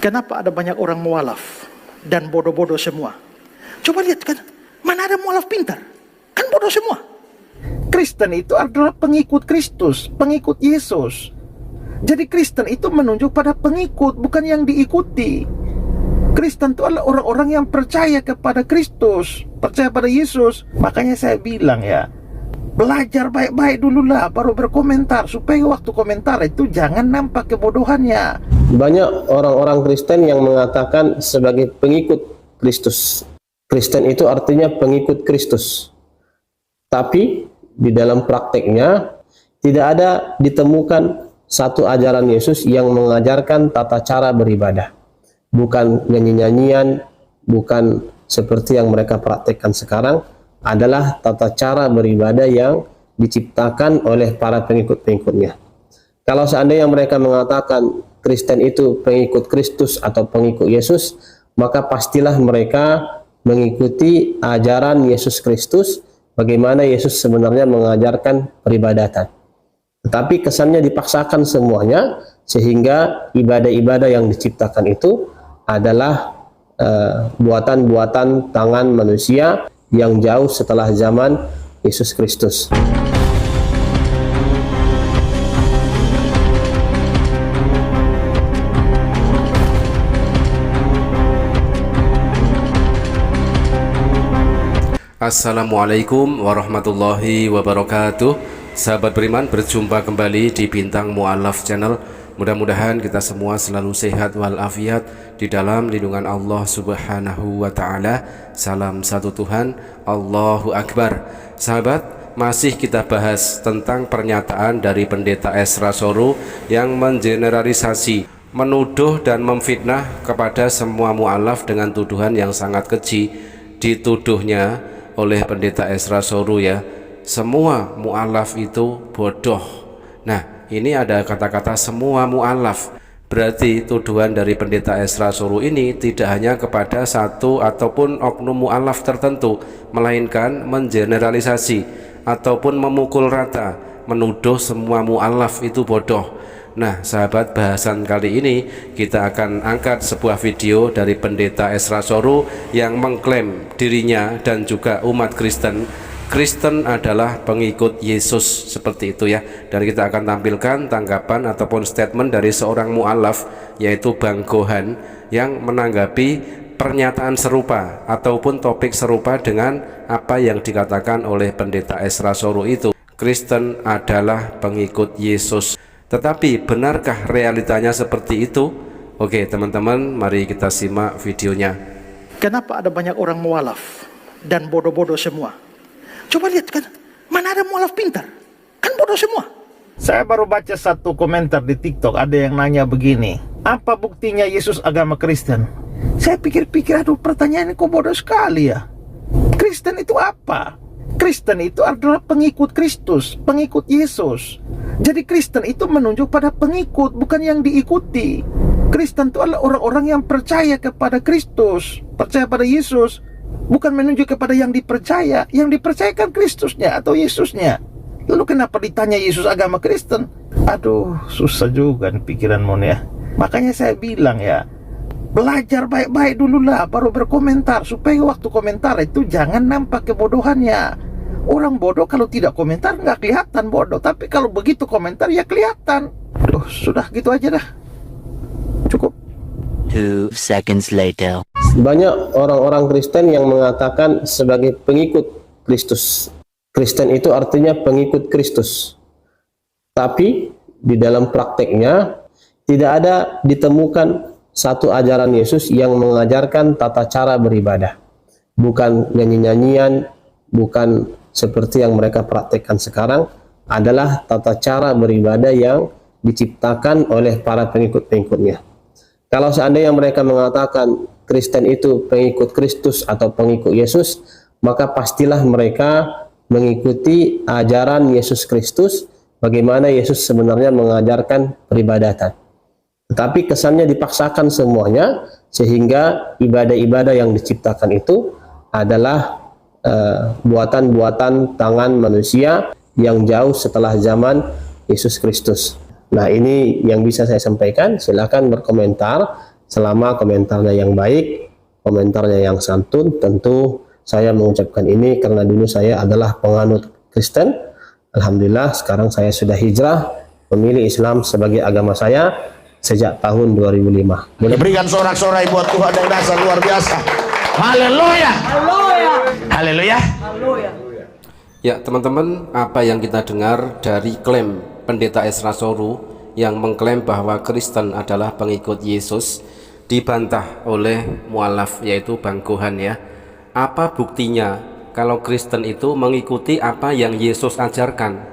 Kenapa ada banyak orang mualaf dan bodoh-bodoh semua? Coba lihat kan, mana ada mualaf pintar? Kan bodoh semua. Kristen itu adalah pengikut Kristus, pengikut Yesus. Jadi Kristen itu menunjuk pada pengikut, bukan yang diikuti. Kristen itu adalah orang-orang yang percaya kepada Kristus, percaya pada Yesus. Makanya saya bilang ya, belajar baik-baik dulu lah, baru berkomentar, supaya waktu komentar itu jangan nampak kebodohannya. Banyak orang-orang Kristen yang mengatakan sebagai pengikut Kristus. Kristen itu artinya pengikut Kristus. Tapi di dalam prakteknya tidak ada ditemukan satu ajaran Yesus yang mengajarkan tata cara beribadah. Bukan nyanyi-nyanyian, bukan seperti yang mereka praktekkan sekarang, adalah tata cara beribadah yang diciptakan oleh para pengikut-pengikutnya. Kalau seandainya mereka mengatakan Kristen itu pengikut Kristus atau pengikut Yesus, maka pastilah mereka mengikuti ajaran Yesus Kristus, bagaimana Yesus sebenarnya mengajarkan peribadatan. Tetapi kesannya dipaksakan semuanya, sehingga ibadah-ibadah yang diciptakan itu adalah buatan-buatan tangan manusia yang jauh setelah zaman Yesus Kristus. Assalamualaikum warahmatullahi wabarakatuh. Sahabat beriman, berjumpa kembali di Bintang Mu'alaf Channel. Mudah-mudahan kita semua selalu sehat walafiat di dalam lindungan Allah Subhanahu wa Ta'ala. Salam satu Tuhan, Allahu Akbar. Sahabat, masih kita bahas tentang pernyataan dari Pendeta Ezra Soru yang mengeneralisasi, menuduh dan memfitnah kepada semua mu'alaf dengan tuduhan yang sangat keji. Dituduhnya oleh Pendeta Ezra Soru ya, semua mu'alaf itu bodoh. Nah, ini ada kata-kata semua mu'alaf. Berarti tuduhan dari Pendeta Ezra Soru ini tidak hanya kepada satu ataupun oknum mu'alaf tertentu, melainkan mengeneralisasi ataupun memukul rata, menuduh semua mu'alaf itu bodoh. Nah sahabat, bahasan kali ini kita akan angkat sebuah video dari Pendeta Ezra Soru yang mengklaim dirinya dan juga umat Kristen adalah pengikut Yesus, seperti itu ya. Dan kita akan tampilkan tanggapan ataupun statement dari seorang mu'alaf, yaitu Bang Gohan, yang menanggapi pernyataan serupa ataupun topik serupa dengan apa yang dikatakan oleh Pendeta Ezra Soru itu. Kristen adalah pengikut Yesus. Tetapi benarkah realitanya seperti itu? Oke teman-teman, mari kita simak videonya. Kenapa ada banyak orang mualaf dan bodoh-bodoh semua? Coba lihat kan, mana ada mualaf pintar? Kan bodoh semua. Saya baru baca satu komentar di TikTok, ada yang nanya begini, apa buktinya Yesus agama Kristen? Saya pikir-pikir, aduh pertanyaan ini kok bodoh sekali ya. Kristen itu apa? Kristen itu adalah pengikut Kristus, pengikut Yesus. Jadi Kristen itu menunjuk pada pengikut, bukan yang diikuti. Kristen itu adalah orang-orang yang percaya kepada Kristus, percaya pada Yesus, bukan menunjuk kepada yang dipercaya. Yang dipercayakan Kristusnya atau Yesusnya. Lalu kenapa ditanya Yesus agama Kristen? Aduh, susah juga nih pikiranmu nih ya. Makanya saya bilang ya, belajar baik-baik dulu lah, baru berkomentar, supaya waktu komentar itu jangan nampak kebodohannya. Orang bodoh kalau tidak komentar nggak kelihatan bodoh, tapi kalau begitu komentar ya kelihatan. Aduh, sudah gitu aja dah. Cukup. 2 seconds later. Banyak orang-orang Kristen yang mengatakan sebagai pengikut Kristus. Kristen itu artinya pengikut Kristus. Tapi di dalam prakteknya tidak ada ditemukan satu ajaran Yesus yang mengajarkan tata cara beribadah. Bukan nyanyi-nyanyian, bukan seperti yang mereka praktekkan sekarang, adalah tata cara beribadah yang diciptakan oleh para pengikut-pengikutnya. Kalau seandainya mereka mengatakan Kristen itu pengikut Kristus atau pengikut Yesus, maka pastilah mereka mengikuti ajaran Yesus Kristus, bagaimana Yesus sebenarnya mengajarkan peribadatan. Tetapi kesannya dipaksakan semuanya, sehingga ibadah-ibadah yang diciptakan itu adalah buatan-buatan tangan manusia yang jauh setelah zaman Yesus Kristus. Nah, ini yang bisa saya sampaikan. Silakan berkomentar. selama komentarnya yang baik, komentarnya yang santun. Tentu saya mengucapkan ini karena dulu saya adalah penganut Kristen. Alhamdulillah sekarang saya sudah hijrah memilih Islam sebagai agama saya sejak tahun 2005. Berikan sorak-sorai buat Tuhan yang dasar luar biasa. Haleluya. Haleluya. Ya teman-teman, apa yang kita dengar dari klaim Pendeta Esra Soru yang mengklaim bahwa Kristen adalah pengikut Yesus dibantah oleh mualaf yaitu Bang Gohan ya. Apa buktinya kalau Kristen itu mengikuti apa yang Yesus ajarkan?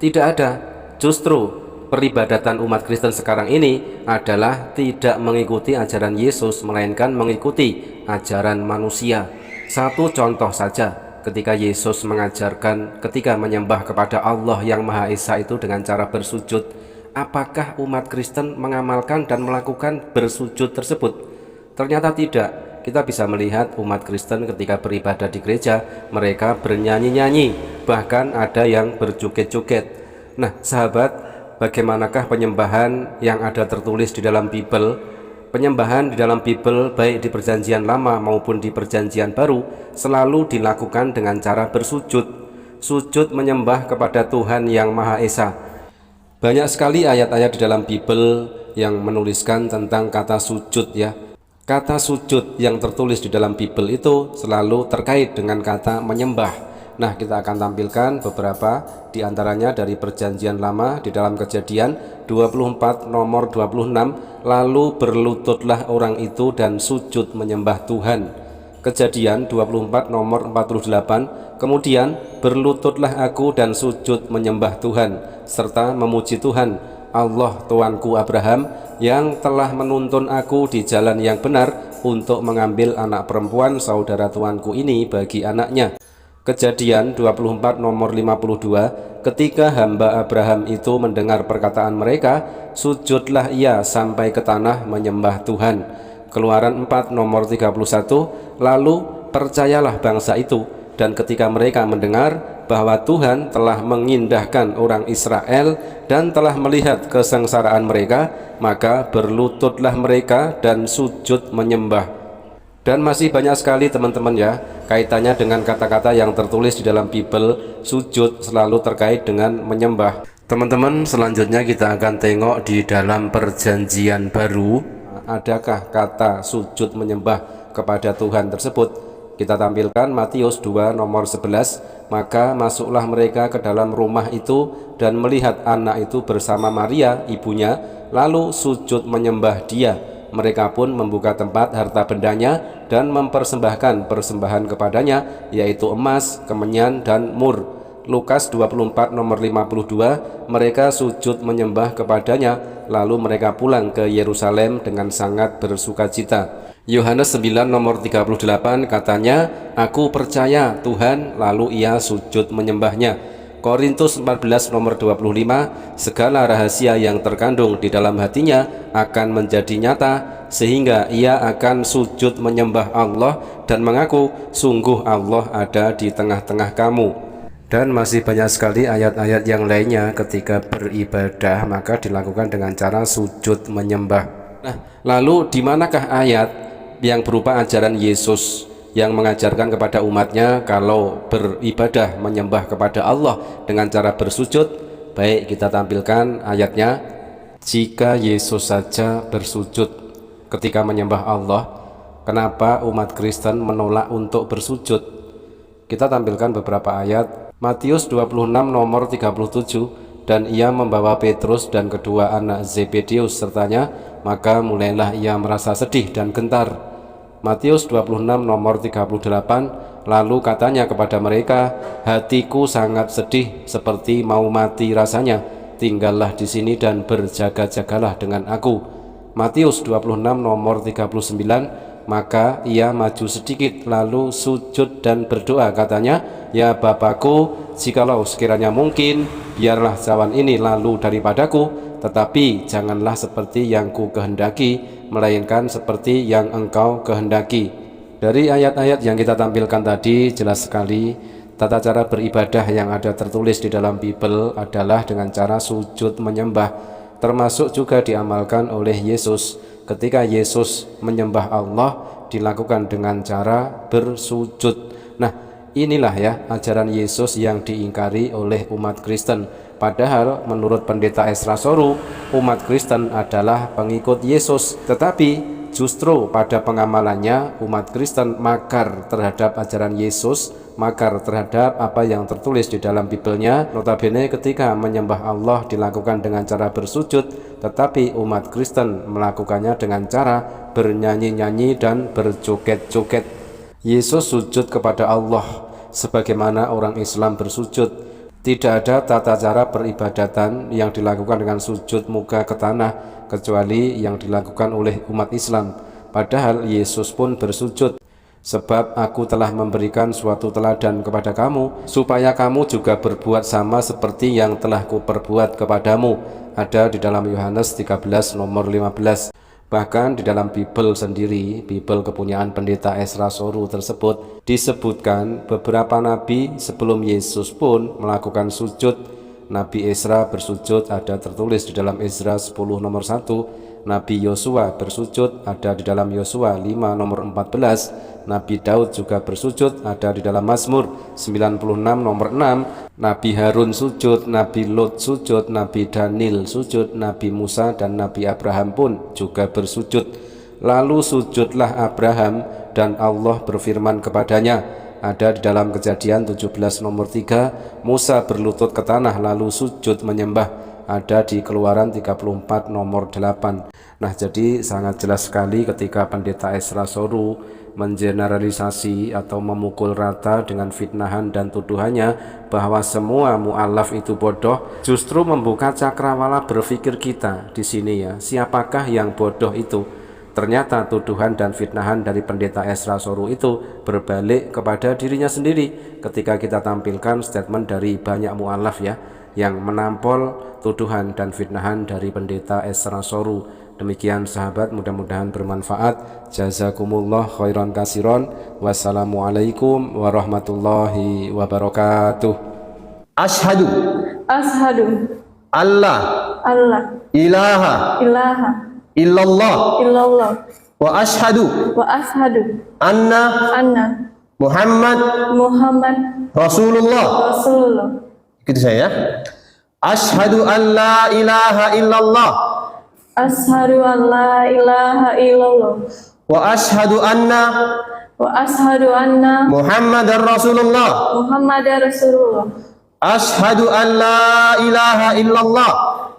Tidak ada. Justru peribadatan umat Kristen sekarang ini adalah tidak mengikuti ajaran Yesus, melainkan mengikuti ajaran manusia. Satu contoh saja, ketika Yesus mengajarkan ketika menyembah kepada Allah yang Maha Esa itu dengan cara bersujud, apakah umat Kristen mengamalkan dan melakukan bersujud tersebut? Ternyata tidak. Kita bisa melihat umat Kristen ketika beribadah di gereja, mereka bernyanyi-nyanyi, bahkan ada yang berjoget-joget. Nah sahabat, bagaimanakah penyembahan yang ada tertulis di dalam Bible? Penyembahan di dalam Bible baik di perjanjian lama maupun di perjanjian baru selalu dilakukan dengan cara bersujud. Sujud menyembah kepada Tuhan yang Maha Esa. Banyak sekali ayat-ayat di dalam Bible yang menuliskan tentang kata sujud ya. Kata sujud yang tertulis di dalam Bible itu selalu terkait dengan kata menyembah. Nah, kita akan tampilkan beberapa di antaranya dari perjanjian lama di dalam Kejadian 24 nomor 26, lalu berlututlah orang itu dan sujud menyembah Tuhan. Kejadian 24 nomor 48, kemudian berlututlah aku dan sujud menyembah Tuhan serta memuji Tuhan Allah Tuanku Abraham yang telah menuntun aku di jalan yang benar untuk mengambil anak perempuan saudara tuanku ini bagi anaknya. Kejadian 24 nomor 52, ketika hamba Abraham itu mendengar perkataan mereka, sujudlah ia sampai ke tanah menyembah Tuhan. Keluaran 4 nomor 31, lalu percayalah bangsa itu, dan ketika mereka mendengar bahwa Tuhan telah mengindahkan orang Israel dan telah melihat kesengsaraan mereka, maka berlututlah mereka dan sujud menyembah. Dan masih banyak sekali teman-teman ya, kaitannya dengan kata-kata yang tertulis di dalam Bible. Sujud selalu terkait dengan menyembah. Teman-teman, selanjutnya kita akan tengok di dalam perjanjian baru, adakah kata sujud menyembah kepada Tuhan tersebut. Kita tampilkan Matius 2 nomor 11, maka masuklah mereka ke dalam rumah itu dan melihat anak itu bersama Maria ibunya, lalu sujud menyembah dia. Mereka pun membuka tempat harta bendanya dan mempersembahkan persembahan kepadanya, yaitu emas, kemenyan, dan mur. Lukas 24 nomor 52, mereka sujud menyembah kepadanya, lalu mereka pulang ke Yerusalem dengan sangat bersukacita. Yohanes 9 nomor 38 katanya, aku percaya Tuhan, lalu ia sujud menyembahnya. Korintus 14 nomor 25, segala rahasia yang terkandung di dalam hatinya akan menjadi nyata sehingga ia akan sujud menyembah Allah dan mengaku sungguh Allah ada di tengah-tengah kamu. Dan masih banyak sekali ayat-ayat yang lainnya ketika beribadah maka dilakukan dengan cara sujud menyembah. Nah, lalu di manakah ayat yang berupa ajaran Yesus yang mengajarkan kepada umatnya kalau beribadah menyembah kepada Allah dengan cara bersujud? Baik, kita tampilkan ayatnya. Jika Yesus saja bersujud ketika menyembah Allah, kenapa umat Kristen menolak untuk bersujud? Kita tampilkan beberapa ayat. Matius 26 nomor 37, dan ia membawa Petrus dan kedua anak Zebedeus sertanya, maka mulailah ia merasa sedih dan gentar. Matius 26 nomor 38, lalu katanya kepada mereka, hatiku sangat sedih seperti mau mati rasanya, tinggallah di sini dan berjaga-jagalah dengan aku. Matius 26 nomor 39, maka ia maju sedikit lalu sujud dan berdoa katanya, ya Bapakku, jikalau sekiranya mungkin, biarlah cawan ini lalu daripadaku, tetapi janganlah seperti yang ku kehendaki, melainkan seperti yang engkau kehendaki. Dari ayat-ayat yang kita tampilkan tadi jelas sekali tata cara beribadah yang ada tertulis di dalam Bible adalah dengan cara sujud menyembah, termasuk juga diamalkan oleh Yesus ketika Yesus menyembah Allah dilakukan dengan cara bersujud. Nah, inilah ya ajaran Yesus yang diingkari oleh umat Kristen. Padahal menurut pendeta Esra Soru, umat Kristen adalah pengikut Yesus, tetapi justru pada pengamalannya umat Kristen makar terhadap ajaran Yesus, makar terhadap apa yang tertulis di dalam Bibelnya. Notabene ketika menyembah Allah dilakukan dengan cara bersujud, tetapi umat Kristen melakukannya dengan cara bernyanyi-nyanyi dan berjoget-joget. Yesus sujud kepada Allah sebagaimana orang Islam bersujud. Tidak ada tata cara peribadatan yang dilakukan dengan sujud muka ke tanah kecuali yang dilakukan oleh umat Islam. Padahal Yesus pun bersujud. Sebab aku telah memberikan suatu teladan kepada kamu, supaya kamu juga berbuat sama seperti yang telah kuperbuat kepadamu. Ada di dalam Yohanes 13 nomor 15. Bahkan di dalam Bibel sendiri, Bibel kepunyaan pendeta Esra Soru tersebut, disebutkan beberapa nabi sebelum Yesus pun melakukan sujud. Nabi Ezra bersujud ada tertulis di dalam Ezra 10 nomor 1. Nabi Yosua bersujud ada di dalam Yosua 5 nomor 14. Nabi Daud juga bersujud ada di dalam Mazmur 96 nomor 6. Nabi Harun sujud, Nabi Lot sujud, Nabi Daniel sujud, Nabi Musa dan Nabi Abraham pun juga bersujud. Lalu sujudlah Abraham dan Allah berfirman kepadanya, ada di dalam Kejadian 17 nomor 3. Musa berlutut ke tanah lalu sujud menyembah, ada di Keluaran 34 nomor 8. Nah, jadi sangat jelas sekali ketika pendeta Esra Soru mengeneralisasi atau memukul rata dengan fitnahan dan tuduhannya bahwa semua mu'alaf itu bodoh, justru membuka cakrawala berpikir kita di sini ya, siapakah yang bodoh itu? Ternyata tuduhan dan fitnahan dari pendeta Esra Soru itu berbalik kepada dirinya sendiri ketika kita tampilkan statement dari banyak mu'alaf ya, yang menampol tuduhan dan fitnahan dari pendeta Esra Soru. Demikian sahabat, mudah-mudahan bermanfaat. Jazakumullah khairan kasiron. Wassalamualaikum warahmatullahi wabarakatuh. Ashhadu Ashhadu Allah Allah ilaha ilaha illallah illallah wa ashhadu wa ashhadu anna anna Muhammad Muhammad Rasulullah. Rasulullah. Ikuti saya. Ashhadu an la ilaha illallah Ashhadu an la ilaha illallah wa ashhadu anna Muhammadar Rasulullah. Muhammadar Rasulullah. Ashhadu an la ilaha illallah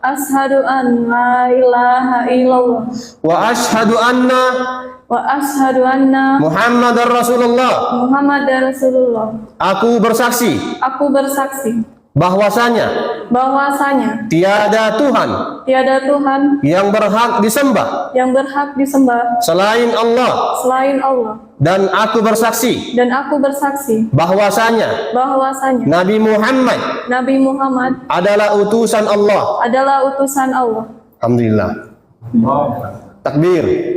Ashhadu an la ilaha illallah wa ashhadu anna Muhammadar Rasulullah. Muhammadar Rasulullah. Aku bersaksi Aku bersaksi bahwasanya tiada Tuhan yang berhak disembah selain Allah, dan aku bersaksi bahwasanya Nabi Muhammad adalah utusan Allah. Alhamdulillah. Takbir.